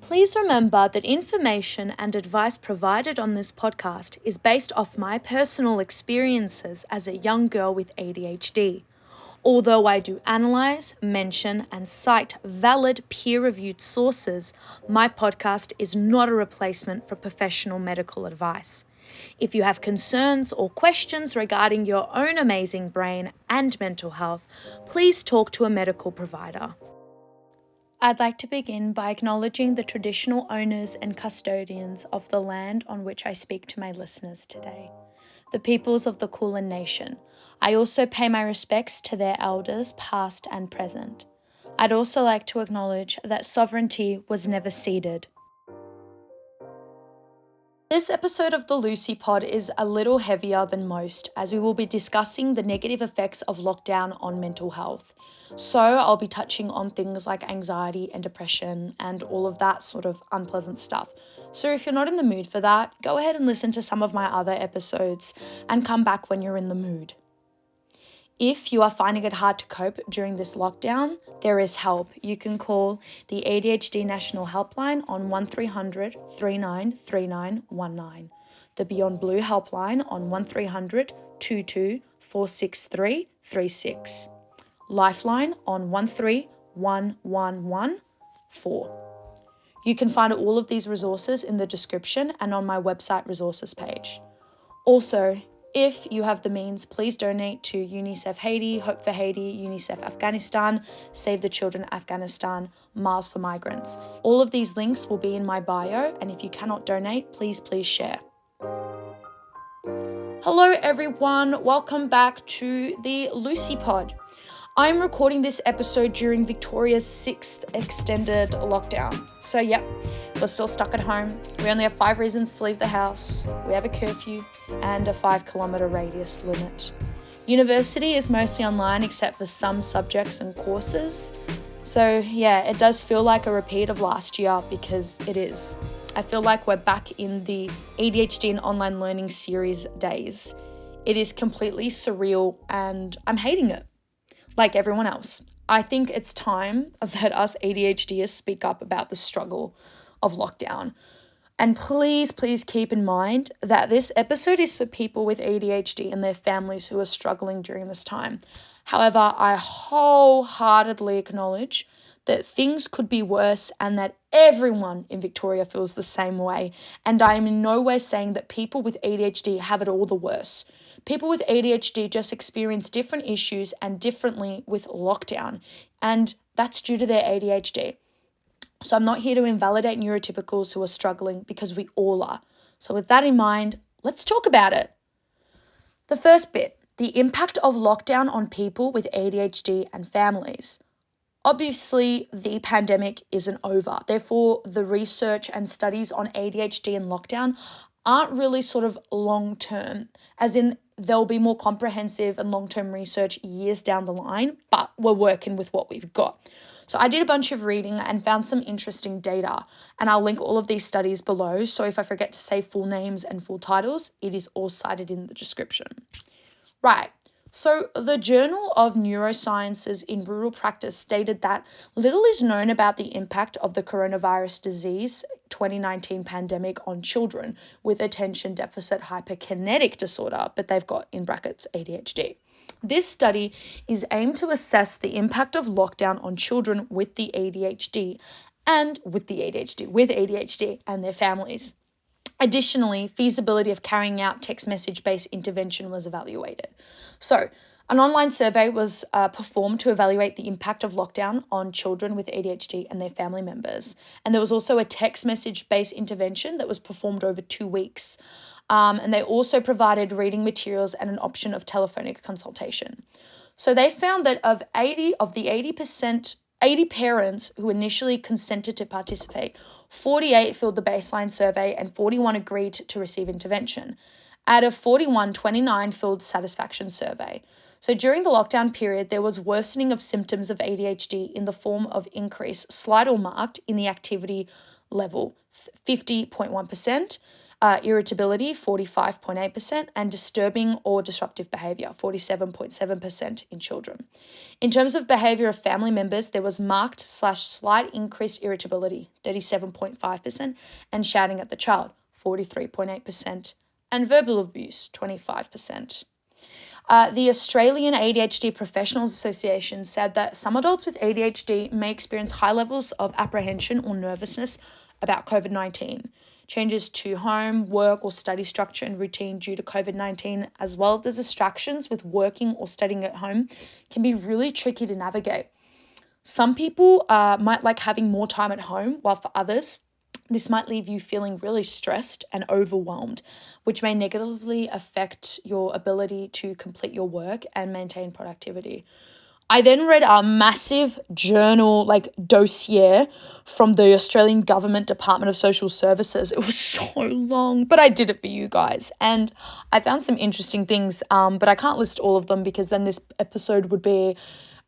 Please remember that information and advice provided on this podcast is based off my personal experiences as a young girl with ADHD. Although I do analyze, mention, and cite valid peer-reviewed sources, my podcast is not a replacement for professional medical advice. If you have concerns or questions regarding your own amazing brain and mental health, please talk to a medical provider. I'd like to begin by acknowledging the traditional owners and custodians of the land on which I speak to my listeners today, the peoples of the Kulin Nation. I also pay my respects to their elders, past and present. I'd also like to acknowledge that sovereignty was never ceded. This episode of the Lucie Pod is a little heavier than most, as we will be discussing the negative effects of lockdown on mental health. So I'll be touching on things like anxiety and depression and all of that sort of unpleasant stuff. So if you're not in the mood for that, go ahead and listen to some of my other episodes and come back when you're in the mood. If you are finding it hard to cope during this lockdown, there is help. You can call the ADHD National Helpline on 1300 393919, the Beyond Blue Helpline on 1300 22 46336, Lifeline on 131114. You can find all of these resources in the description and on my website resources page. Also, if you have the means, please donate to UNICEF Haiti, Hope for Haiti, UNICEF Afghanistan, Save the Children Afghanistan, Mars for Migrants. All of these links will be in my bio, and if you cannot donate, please share. Hello everyone, welcome back to the Lucie Pod. I'm recording this episode during Victoria's 6th extended lockdown. So yep, we're still stuck at home. We only have 5 reasons to leave the house. We have a curfew and a 5-kilometre radius limit. University is mostly online except for some subjects and courses. So yeah, it does feel like a repeat of last year because it is. I feel like we're back in the ADHD and online learning series days. It is completely surreal and I'm hating it. Like everyone else, I think it's time that us ADHDers speak up about the struggle of lockdown. And please keep in mind that this episode is for people with ADHD and their families who are struggling during this time. However, I wholeheartedly acknowledge that things could be worse and that everyone in Victoria feels the same way. And I am in no way saying that people with ADHD have it all the worse. People with ADHD just experience different issues and differently with lockdown, and that's due to their ADHD. So I'm not here to invalidate neurotypicals who are struggling because we all are. So with that in mind, let's talk about it. The first bit, the impact of lockdown on people with ADHD and families. Obviously, the pandemic isn't over. Therefore, the research and studies on ADHD and lockdown aren't really sort of long-term, as in there'll be more comprehensive and long-term research years down the line, but we're working with what we've got. So I did a bunch of reading and found some interesting data, and I'll link all of these studies below, so if I forget to say full names and full titles, it is all cited in the description. Right. So the Journal of Neurosciences in Rural Practice stated that little is known about the impact of the coronavirus disease 2019 pandemic on children with attention deficit hyperkinetic disorder, but they've got in brackets ADHD. This study is aimed to assess the impact of lockdown on children with ADHD and their families. Additionally, feasibility of carrying out text message-based intervention was evaluated. So, an online survey was performed to evaluate the impact of lockdown on children with ADHD and their family members. And there was also a text message-based intervention that was performed over 2 weeks. And they also provided reading materials and an option of telephonic consultation. So they found that of 80 parents who initially consented to participate, 48 filled the baseline survey and 41 agreed to receive intervention. Out of 41, 29 filled satisfaction survey. So during the lockdown period, there was worsening of symptoms of ADHD in the form of increase, slight or marked, in the activity level, 50.1%, Irritability, 45.8%, and disturbing or disruptive behavior, 47.7% in children. In terms of behavior of family members, there was marked/slight increased irritability, 37.5%, and shouting at the child, 43.8%, and verbal abuse, 25%. The Australian ADHD Professionals Association said that some adults with ADHD may experience high levels of apprehension or nervousness about COVID-19. Changes to home, work, or study structure and routine due to COVID-19, as well as distractions with working or studying at home, can be really tricky to navigate. Some people might like having more time at home, while for others, this might leave you feeling really stressed and overwhelmed, which may negatively affect your ability to complete your work and maintain productivity. I then read a massive journal, dossier from the Australian Government Department of Social Services. It was so long, but I did it for you guys. And I found some interesting things, but I can't list all of them because then this episode would be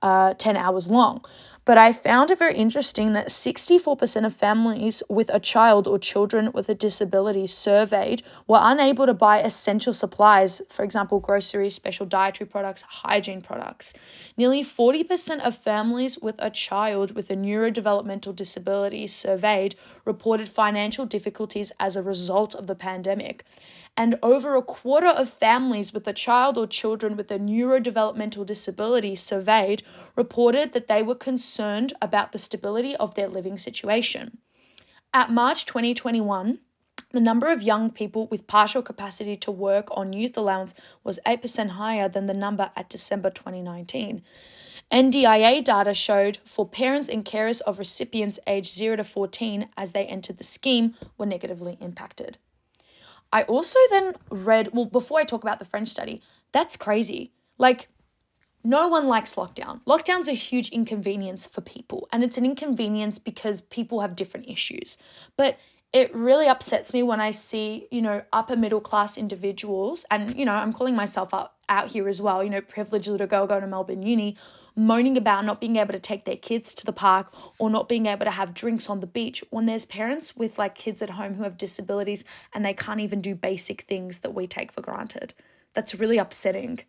10 hours long. But I found it very interesting that 64% of families with a child or children with a disability surveyed were unable to buy essential supplies, for example, groceries, special dietary products, hygiene products. Nearly 40% of families with a child with a neurodevelopmental disability surveyed reported financial difficulties as a result of the pandemic. And over a quarter of families with a child or children with a neurodevelopmental disability surveyed reported that they were concerned about the stability of their living situation. At March 2021, the number of young people with partial capacity to work on youth allowance was 8% higher than the number at December 2019. NDIA data showed for parents and carers of recipients aged 0 to 14 as they entered the scheme were negatively impacted. I also then read, before I talk about the French study, that's crazy. No one likes lockdown. Lockdown's a huge inconvenience for people, and it's an inconvenience because people have different issues. But it really upsets me when I see, upper middle class individuals, and, I'm calling myself out here as well, privileged little girl going to Melbourne Uni, moaning about not being able to take their kids to the park or not being able to have drinks on the beach when there's parents with kids at home who have disabilities and they can't even do basic things that we take for granted. That's really upsetting.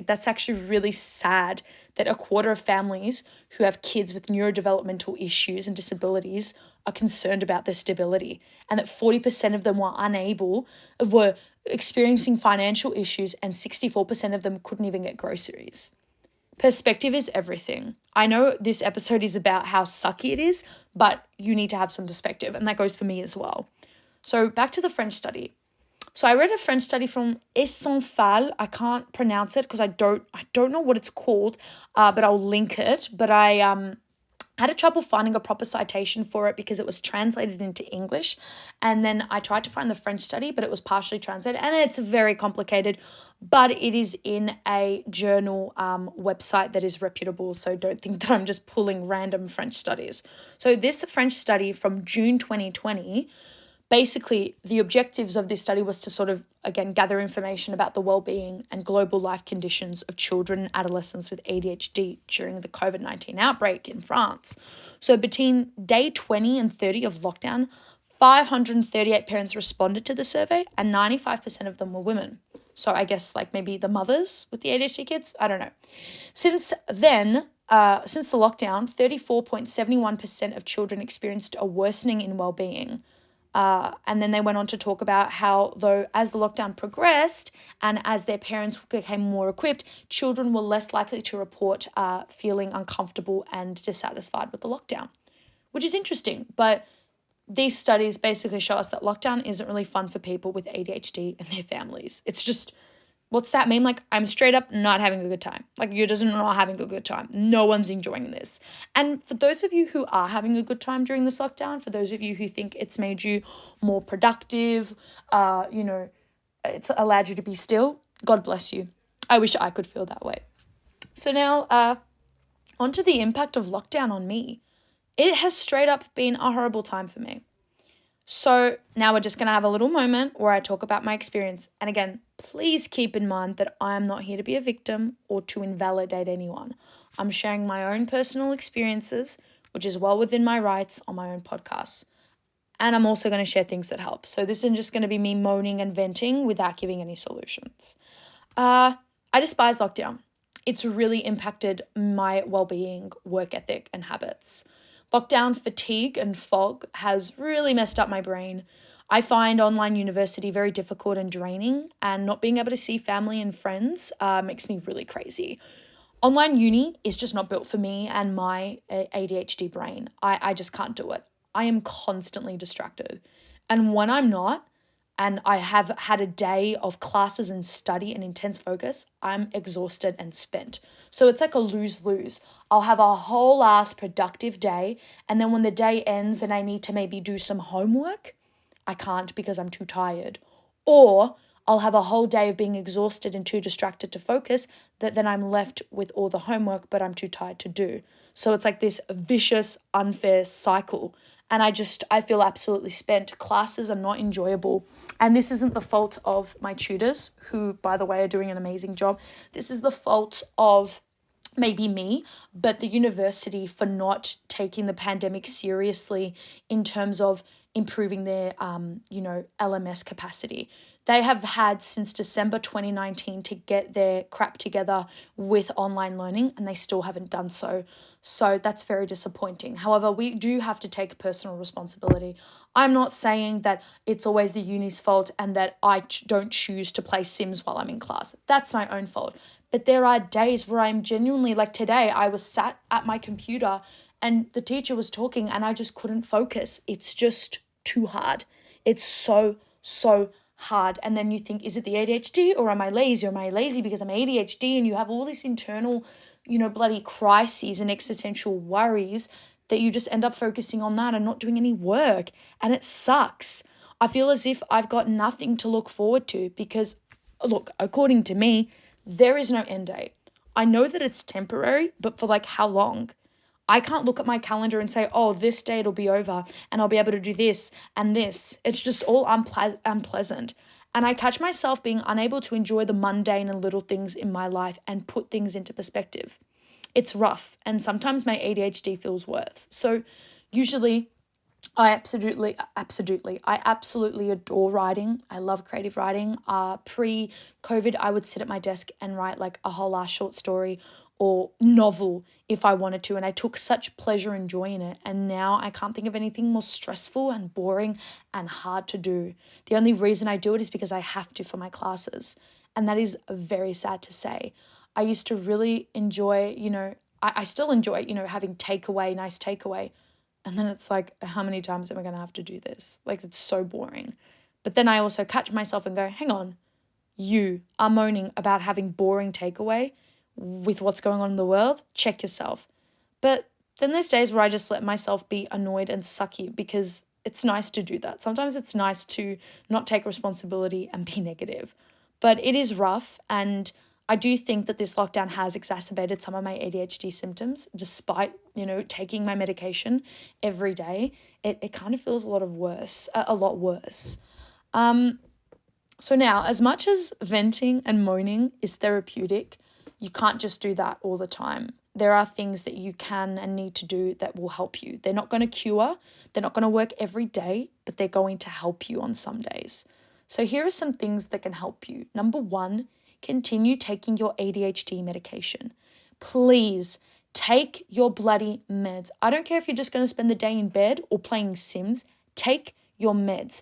That's actually really sad that a quarter of families who have kids with neurodevelopmental issues and disabilities are concerned about their stability, and that 40% of them were experiencing financial issues, and 64% of them couldn't even get groceries. Perspective is everything. I know this episode is about how sucky it is, but you need to have some perspective, and that goes for me as well. So back to the French study. So I read a French study from Essenfal. I can't pronounce it because I don't know what it's called, but I'll link it. But I had a trouble finding a proper citation for it because it was translated into English. And then I tried to find the French study, but it was partially translated. And it's very complicated, but it is in a journal website that is reputable. So don't think that I'm just pulling random French studies. So this French study from June 2020, basically, the objectives of this study was to sort of, again, gather information about the well-being and global life conditions of children and adolescents with ADHD during the COVID-19 outbreak in France. So between day 20 and 30 of lockdown, 538 parents responded to the survey and 95% of them were women. So I guess maybe the mothers with the ADHD kids, I don't know. Since the lockdown, 34.71% of children experienced a worsening in well-being. And then they went on to talk about how, though, as the lockdown progressed and as their parents became more equipped, children were less likely to report feeling uncomfortable and dissatisfied with the lockdown, which is interesting. But these studies basically show us that lockdown isn't really fun for people with ADHD and their families. It's just, what's that mean? I'm straight up not having a good time. You're just not having a good time. No one's enjoying this. And for those of you who are having a good time during this lockdown, for those of you who think it's made you more productive, it's allowed you to be still, God bless you. I wish I could feel that way. So now, on to the impact of lockdown on me. It has straight up been a horrible time for me. So now we're just going to have a little moment where I talk about my experience. And again, please keep in mind that I am not here to be a victim or to invalidate anyone. I'm sharing my own personal experiences, which is well within my rights on my own podcast. And I'm also going to share things that help. So this isn't just going to be me moaning and venting without giving any solutions. I despise lockdown. It's really impacted my well-being, work ethic, and habits. Lockdown fatigue and fog has really messed up my brain. I find online university very difficult and draining, and not being able to see family and friends makes me really crazy. Online uni is just not built for me and my ADHD brain. I just can't do it. I am constantly distracted. And when I'm not, and I have had a day of classes and study and intense focus, I'm exhausted and spent. So it's like a lose-lose. I'll have a whole ass productive day, and then when the day ends and I need to maybe do some homework, I can't because I'm too tired. Or I'll have a whole day of being exhausted and too distracted to focus that then I'm left with all the homework, but I'm too tired to do. So it's like this vicious, unfair cycle. And I feel absolutely spent. Classes are not enjoyable. And this isn't the fault of my tutors, who, by the way, are doing an amazing job. This is the fault of maybe me, but the university for not taking the pandemic seriously in terms of improving their, LMS capacity. They have had since December 2019 to get their crap together with online learning, and they still haven't done so. So that's very disappointing. However, we do have to take personal responsibility. I'm not saying that it's always the uni's fault and that I don't choose to play Sims while I'm in class. That's my own fault. But there are days where I'm genuinely, like today, I was sat at my computer and the teacher was talking and I just couldn't focus. It's just too hard. It's so hard. And then you think, is it the ADHD or am I lazy? Or am I lazy because I'm ADHD? And you have all this internal, bloody crises and existential worries that you just end up focusing on that and not doing any work. And it sucks. I feel as if I've got nothing to look forward to because, look, according to me, there is no end date. I know that it's temporary, but for like how long? I can't look at my calendar and say, oh, this day it'll be over and I'll be able to do this and this. It's just all unpleasant. And I catch myself being unable to enjoy the mundane and little things in my life and put things into perspective. It's rough. And sometimes my ADHD feels worse. So usually I absolutely adore writing. I love creative writing. Pre-COVID, I would sit at my desk and write like a whole ass short story or novel if I wanted to. And I took such pleasure and joy in it. And now I can't think of anything more stressful and boring and hard to do. The only reason I do it is because I have to for my classes. And that is very sad to say. I used to really enjoy, I still enjoy, having nice takeaway. And then it's like, how many times am I going to have to do this? Like, it's so boring. But then I also catch myself and go, hang on, you are moaning about having boring takeaway with what's going on in the world. Check yourself. But then there's days where I just let myself be annoyed and sucky because it's nice to do that. Sometimes it's nice to not take responsibility and be negative. But it is rough, and I do think that this lockdown has exacerbated some of my ADHD symptoms, despite, taking my medication every day. It kind of feels a lot worse. So now, as much as venting and moaning is therapeutic, you can't just do that all the time. There are things that you can and need to do that will help you. They're not going to cure, they're not going to work every day, but they're going to help you on some days. So here are some things that can help you. Number 1, continue taking your ADHD medication. Please take your bloody meds. I don't care if you're just going to spend the day in bed or playing Sims. Take your meds.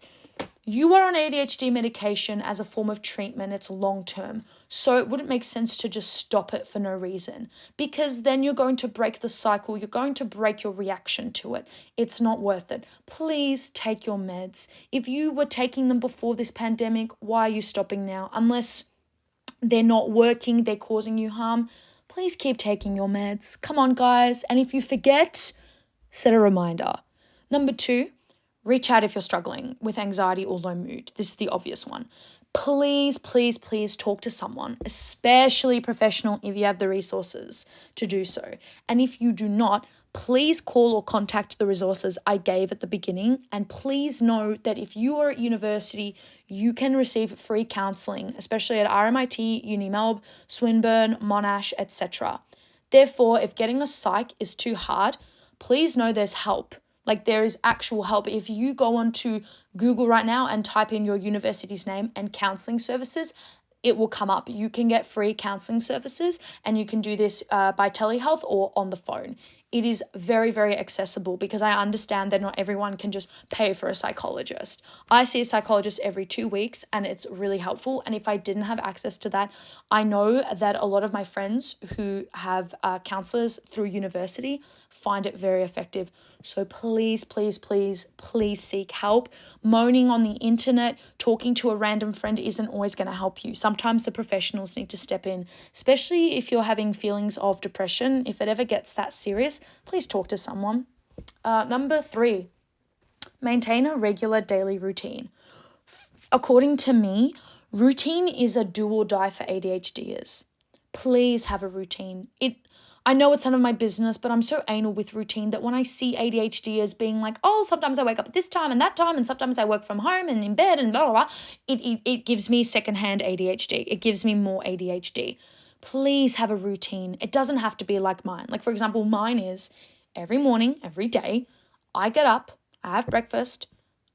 You are on ADHD medication as a form of treatment. It's long-term. So it wouldn't make sense to just stop it for no reason, because then you're going to break the cycle. You're going to break your reaction to it. It's not worth it. Please take your meds. If you were taking them before this pandemic, why are you stopping now? Unless they're not working, they're causing you harm, please keep taking your meds. Come on, guys. And if you forget, set a reminder. Number 2, reach out if you're struggling with anxiety or low mood. This is the obvious one. Please talk to someone, especially professional if you have the resources to do so. And if you do not, please call or contact the resources I gave at the beginning. And please know that if you are at university, you can receive free counselling, especially at RMIT, UniMelb, Swinburne, Monash, etc. Therefore, if getting a psych is too hard, please know there's help. Like, there is actual help. If you go onto Google right now and type in your university's name and counseling services, it will come up. You can get free counseling services, and you can do this by telehealth or on the phone. It is very, very accessible, because I understand that not everyone can just pay for a psychologist. I see a psychologist every 2 weeks, and it's really helpful. And if I didn't have access to that, I know that a lot of my friends who have counselors through university find it very effective. So please, please, please, please seek help. Moaning on the internet, talking to a random friend isn't always going to help you. Sometimes the professionals need to step in, especially if you're having feelings of depression. If it ever gets that serious, please talk to someone. Number 3, maintain a regular daily routine. According to me, routine is a do or die for ADHDers. Please have a routine. I know it's none of my business, but I'm so anal with routine that when I see ADHDers being like, oh, sometimes I wake up at this time and that time, and sometimes I work from home and in bed and blah, blah, blah, it gives me secondhand ADHD. It gives me more ADHD. Please have a routine. It doesn't have to be like mine. Like, for example, mine is every morning, every day, I get up, I have breakfast,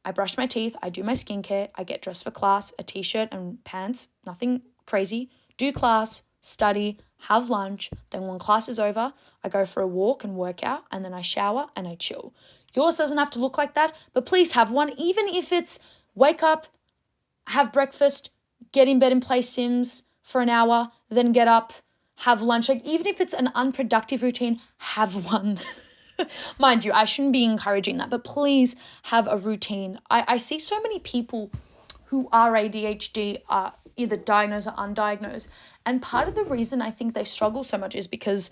I brush my teeth, I do my skincare, I get dressed for class, a t-shirt and pants, nothing crazy, do class, study, have lunch, then when class is over, I go for a walk and work out, and then I shower and I chill. Yours doesn't have to look like that, but please have one, even if it's wake up, have breakfast, get in bed and play Sims for an hour, then get up, have lunch. Like, even if it's an unproductive routine, have one. Mind you, I shouldn't be encouraging that, but please have a routine. I see so many people who are ADHD are either diagnosed or undiagnosed. And part of the reason I think they struggle so much is because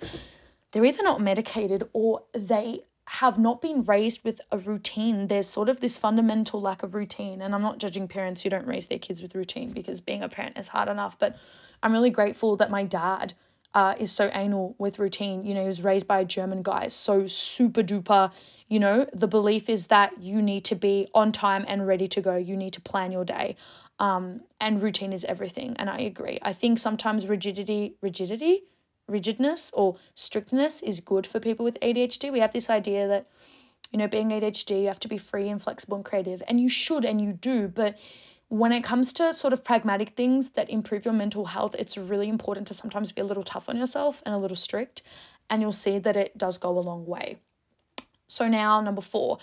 they're either not medicated or they have not been raised with a routine. There's sort of this fundamental lack of routine. And I'm not judging parents who don't raise their kids with routine, because being a parent is hard enough. But I'm really grateful that my dad is so anal with routine. You know, he was raised by a German guy, so super duper. You know, the belief is that you need to be on time and ready to go. You need to plan your day. And routine is everything. And I agree. I think sometimes rigidness or strictness is good for people with ADHD. We have this idea that, you know, being ADHD, you have to be free and flexible and creative, and you should, and you do. But when it comes to sort of pragmatic things that improve your mental health, it's really important to sometimes be a little tough on yourself and a little strict, and you'll see that it does go a long way. So now, number 4,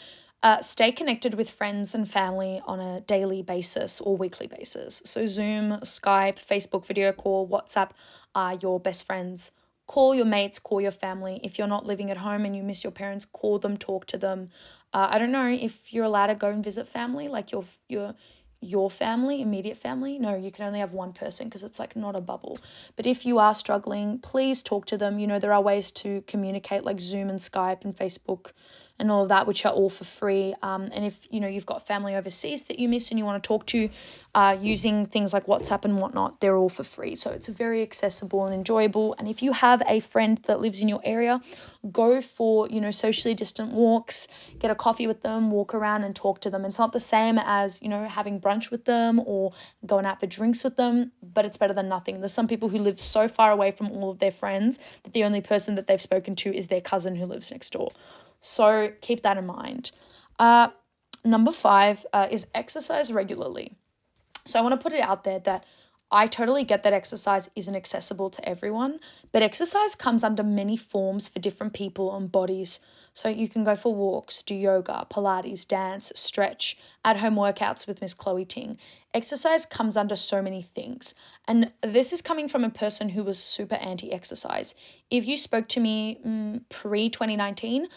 stay connected with friends and family on a daily basis or weekly basis. So Zoom, Skype, Facebook video call, WhatsApp are your best friends. Call your mates, call your family. If you're not living at home and you miss your parents, call them, talk to them. I don't know if you're allowed to go and visit family, like your family, immediate family. No, you can only have one person because it's like not a bubble. But if you are struggling, please talk to them. You know, there are ways to communicate like Zoom and Skype and Facebook and all of that, which are all for free. And if, you know, you've got family overseas that you miss and you want to talk to, using things like WhatsApp and whatnot, they're all for free. So it's very accessible and enjoyable. And if you have a friend that lives in your area, go for, you know, socially distant walks, get a coffee with them, walk around and talk to them. It's not the same as, you know, having brunch with them or going out for drinks with them, but it's better than nothing. There's some people who live so far away from all of their friends that the only person that they've spoken to is their cousin who lives next door. So keep that in mind. Number 5 is exercise regularly. So I want to put it out there that I totally get that exercise isn't accessible to everyone, but exercise comes under many forms for different people and bodies. So you can go for walks, do yoga, Pilates, dance, stretch, at-home workouts with Miss Chloe Ting. Exercise comes under so many things. And this is coming from a person who was super anti-exercise. If you spoke to me pre-2019,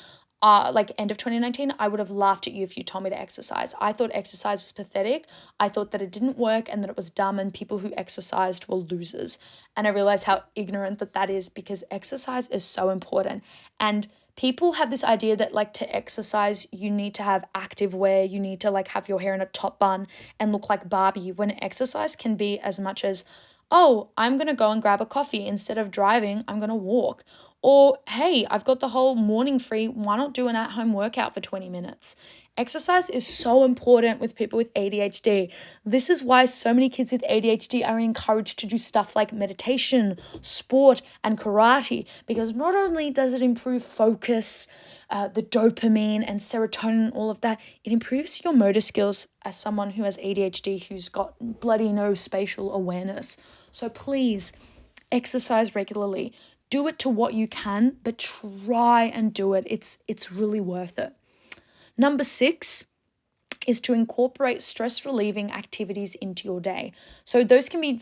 like end of 2019, I would have laughed at you if you told me to exercise. I thought exercise was pathetic. I thought that it didn't work and that it was dumb and people who exercised were losers. And I realized how ignorant that is, because exercise is so important. And people have this idea that like to exercise, you need to have active wear, you need to like have your hair in a top bun and look like Barbie, when exercise can be as much as, oh, I'm going to go and grab a coffee. Instead of driving, I'm going to walk. Or, hey, I've got the whole morning free. Why not do an at-home workout for 20 minutes? Exercise is so important with people with ADHD. This is why so many kids with ADHD are encouraged to do stuff like meditation, sport, and karate, because not only does it improve focus, the dopamine and serotonin, all of that, it improves your motor skills as someone who has ADHD who's got bloody no spatial awareness. So please, exercise regularly. Do it to what you can, but try and do it. It's really worth it. Number 6 is to incorporate stress relieving activities into your day. So those can be,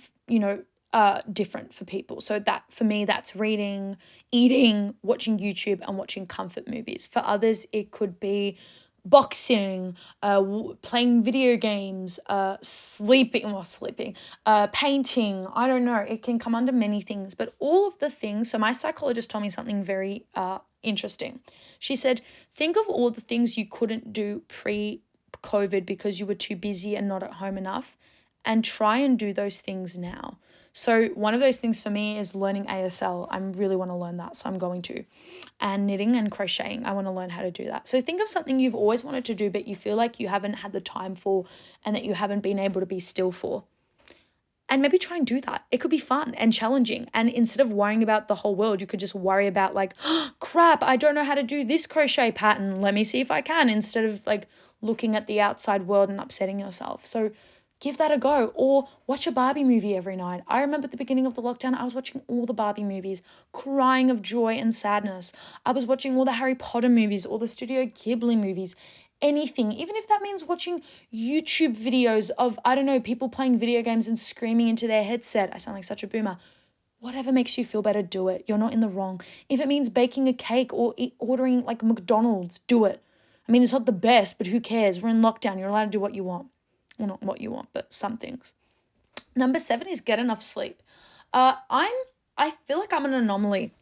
different for people. So that for me, that's reading, eating, watching YouTube, and watching comfort movies. For others, it could be boxing, playing video games, painting. I don't know. It can come under many things, but all of the things. So my psychologist told me something very interesting. She said, think of all the things you couldn't do pre-COVID because you were too busy and not at home enough, and try and do those things now. So one of those things for me is learning ASL. I really want to learn that, so I'm going to. And knitting and crocheting, I want to learn how to do that. So think of something you've always wanted to do, but you feel like you haven't had the time for, and that you haven't been able to be still for. And maybe try and do that. It could be fun and challenging. And instead of worrying about the whole world, you could just worry about like, oh, crap, I don't know how to do this crochet pattern. Let me see if I can, instead of like looking at the outside world and upsetting yourself. So give that a go, or watch a Barbie movie every night. I remember at the beginning of the lockdown, I was watching all the Barbie movies, crying of joy and sadness. I was watching all the Harry Potter movies, all the Studio Ghibli movies, anything, even if that means watching YouTube videos of, I don't know, people playing video games and screaming into their headset. I sound like such a boomer. Whatever makes you feel better, do it. You're not in the wrong. If it means baking a cake or ordering like McDonald's, do it. I mean, it's not the best, but who cares? We're in lockdown. You're allowed to do what you want. Well, not what you want, but some things. Number 7 is get enough sleep. I feel like I'm an anomaly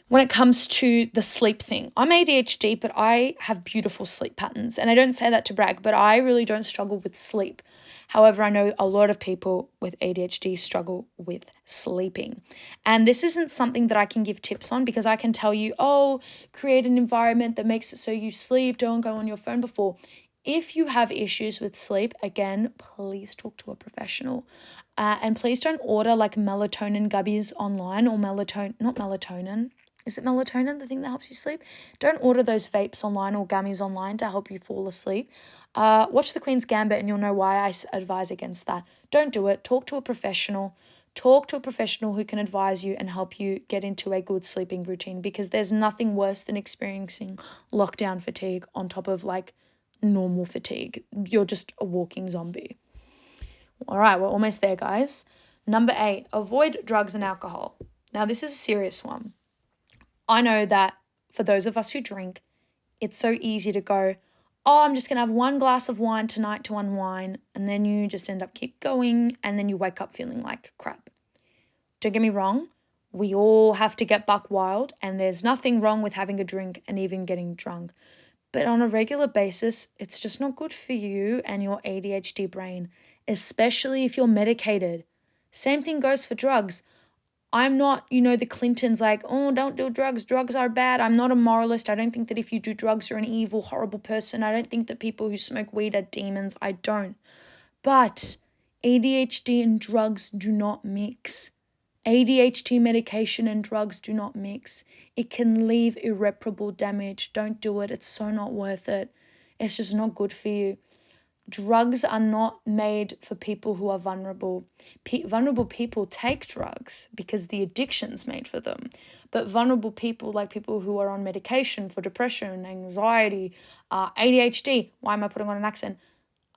when it comes to the sleep thing. I'm ADHD, but I have beautiful sleep patterns. And I don't say that to brag, but I really don't struggle with sleep. However, I know a lot of people with ADHD struggle with sleeping. And this isn't something that I can give tips on, because I can tell you, create an environment that makes it so you sleep, don't go on your phone before. If you have issues with sleep, again, please talk to a professional. And please don't order like melatonin gummies online, or not melatonin. Is it melatonin, the thing that helps you sleep? Don't order those vapes online or gummies online to help you fall asleep. Watch The Queen's Gambit and you'll know why I advise against that. Don't do it. Talk to a professional. Talk to a professional who can advise you and help you get into a good sleeping routine, because there's nothing worse than experiencing lockdown fatigue on top of like normal fatigue. You're just a walking zombie. All right, we're almost there, guys. Number 8, avoid drugs and alcohol. Now, this is a serious one. I know that for those of us who drink, it's so easy to go, I'm just going to have one glass of wine tonight to unwind, and then you just end up keep going, and then you wake up feeling like crap. Don't get me wrong, we all have to get buck wild, and there's nothing wrong with having a drink and even getting drunk. But on a regular basis, it's just not good for you and your ADHD brain, especially if you're medicated. Same thing goes for drugs. I'm not, the Clintons like, don't do drugs. Drugs are bad. I'm not a moralist. I don't think that if you do drugs, you're an evil, horrible person. I don't think that people who smoke weed are demons. I don't. But ADHD and drugs do not mix. ADHD medication and drugs do not mix. It can leave irreparable damage. Don't do it. It's so not worth it. It's just not good for you. Drugs are not made for people who are vulnerable. Vulnerable people take drugs because the addiction's made for them. But vulnerable people, like people who are on medication for depression, anxiety, ADHD, why am I putting on an accent,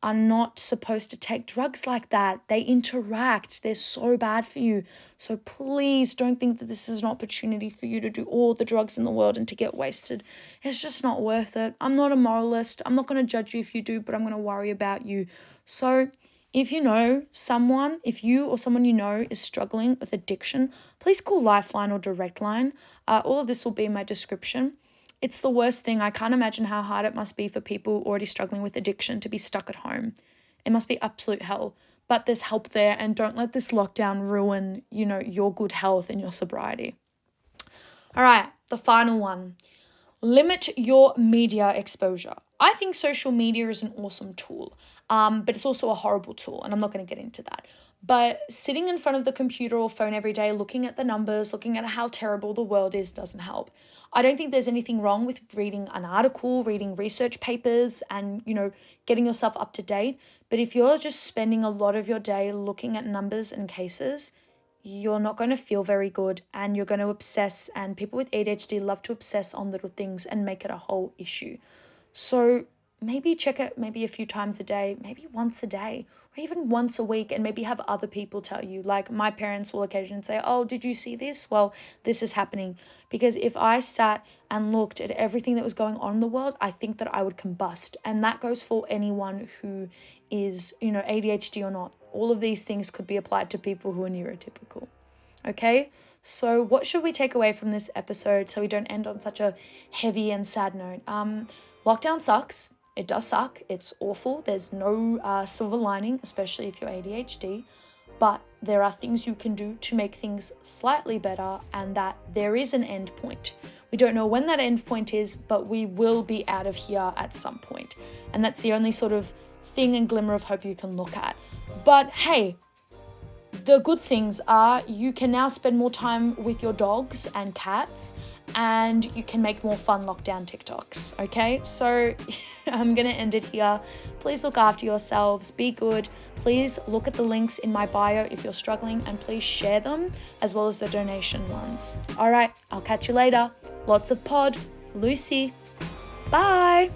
are not supposed to take drugs like that. They interact. They're so bad for you. So please don't think that this is an opportunity for you to do all the drugs in the world and to get wasted. It's just not worth it. I'm not a moralist. I'm not going to judge you if you do, but I'm going to worry about you. So if you or someone you know is struggling with addiction, please call Lifeline or Directline. All of this will be in my description. It's the worst thing. I can't imagine how hard it must be for people already struggling with addiction to be stuck at home. It must be absolute hell. But there's help there, and don't let this lockdown ruin, your good health and your sobriety. All right, the final one. Limit your media exposure. I think social media is an awesome tool, but it's also a horrible tool, and I'm not going to get into that. But sitting in front of the computer or phone every day, looking at the numbers, looking at how terrible the world is, doesn't help. I don't think there's anything wrong with reading an article, reading research papers, and, getting yourself up to date. But if you're just spending a lot of your day looking at numbers and cases, you're not going to feel very good, and you're going to obsess, and people with ADHD love to obsess on little things and make it a whole issue. So maybe check it maybe a few times a day, maybe once a day, or even once a week, and maybe have other people tell you. Like my parents will occasionally say, oh, did you see this? Well, this is happening. Because if I sat and looked at everything that was going on in the world, I think that I would combust. And that goes for anyone who is, ADHD or not. All of these things could be applied to people who are neurotypical. Okay? So what should we take away from this episode so we don't end on such a heavy and sad note? Lockdown sucks. It does suck. It's awful. There's no silver lining, especially if you're ADHD. But there are things you can do to make things slightly better, and that there is an end point. We don't know when that end point is, but we will be out of here at some point. And that's the only sort of thing and glimmer of hope you can look at. But hey, the good things are you can now spend more time with your dogs and cats, and you can make more fun lockdown TikToks, okay? So I'm going to end it here. Please look after yourselves. Be good. Please look at the links in my bio if you're struggling, and please share them as well as the donation ones. All right, I'll catch you later. Lots of pod. Lucie. Bye.